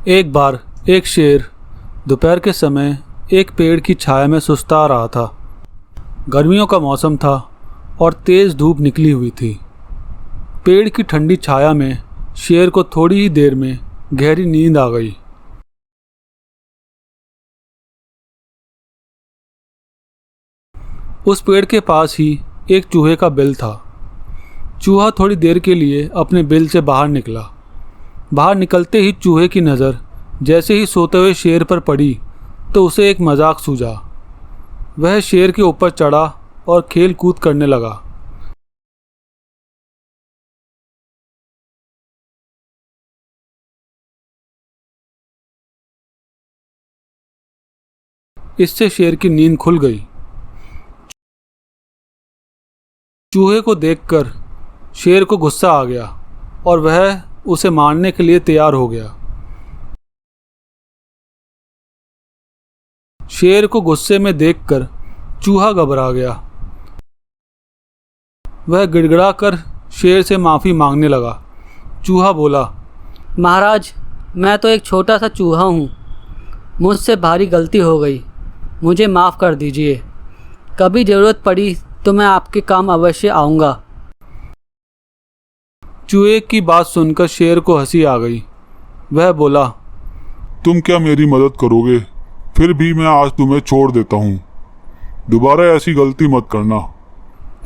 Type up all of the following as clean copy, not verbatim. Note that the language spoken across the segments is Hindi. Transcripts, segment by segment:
एक बार एक शेर दोपहर के समय एक पेड़ की छाया में सुस्ता रहा था। गर्मियों का मौसम था और तेज़ धूप निकली हुई थी। पेड़ की ठंडी छाया में शेर को थोड़ी ही देर में गहरी नींद आ गई। उस पेड़ के पास ही एक चूहे का बिल था। चूहा थोड़ी देर के लिए अपने बिल से बाहर निकला। बाहर निकलते ही चूहे की नज़र जैसे ही सोते हुए शेर पर पड़ी तो उसे एक मजाक सूझा। वह शेर के ऊपर चढ़ा और खेल कूद करने लगा। इससे शेर की नींद खुल गई। चूहे को देखकर शेर को गुस्सा आ गया और वह उसे मारने के लिए तैयार हो गया। शेर को गुस्से में देखकर चूहा घबरा गया। वह गिड़गिड़ाकर शेर से माफ़ी मांगने लगा। चूहा बोला, महाराज, मैं तो एक छोटा सा चूहा हूँ। मुझसे भारी गलती हो गई, मुझे माफ़ कर दीजिए। कभी ज़रूरत पड़ी तो मैं आपके काम अवश्य आऊँगा। चूहे की बात सुनकर शेर को हंसी आ गई। वह बोला, तुम क्या मेरी मदद करोगे? फिर भी मैं आज तुम्हें छोड़ देता हूँ। दोबारा ऐसी गलती मत करना।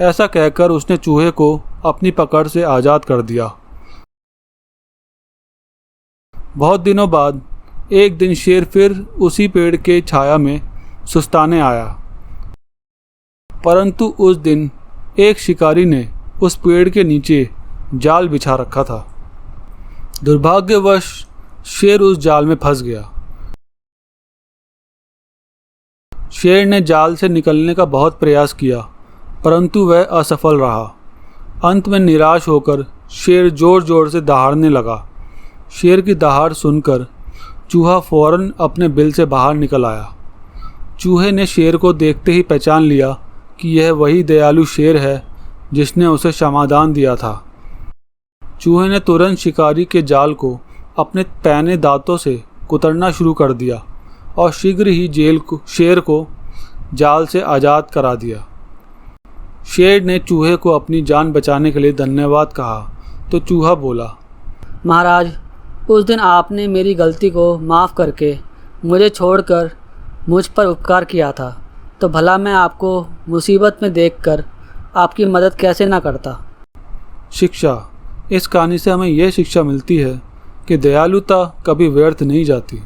ऐसा कहकर उसने चूहे को अपनी पकड़ से आज़ाद कर दिया। बहुत दिनों बाद एक दिन शेर फिर उसी पेड़ के छाया में सुस्ताने आया। परंतु उस दिन एक शिकारी ने उस पेड़ के नीचे जाल बिछा रखा था। दुर्भाग्यवश शेर उस जाल में फंस गया। शेर ने जाल से निकलने का बहुत प्रयास किया, परंतु वह असफल रहा। अंत में निराश होकर शेर जोर जोर से दहाड़ने लगा। शेर की दहाड़ सुनकर चूहा फौरन अपने बिल से बाहर निकल आया। चूहे ने शेर को देखते ही पहचान लिया कि यह वही दयालु शेर है जिसने उसे क्षमादान दिया था। चूहे ने तुरंत शिकारी के जाल को अपने पैने दांतों से कुतरना शुरू कर दिया और शीघ्र ही शेर को जाल से आज़ाद करा दिया। शेर ने चूहे को अपनी जान बचाने के लिए धन्यवाद कहा तो चूहा बोला, महाराज, उस दिन आपने मेरी गलती को माफ़ करके मुझे छोड़कर मुझ पर उपकार किया था, तो भला मैं आपको मुसीबत में देखकर आपकी मदद कैसे ना करता। शिक्षा। इस कहानी से हमें यह शिक्षा मिलती है कि दयालुता कभी व्यर्थ नहीं जाती।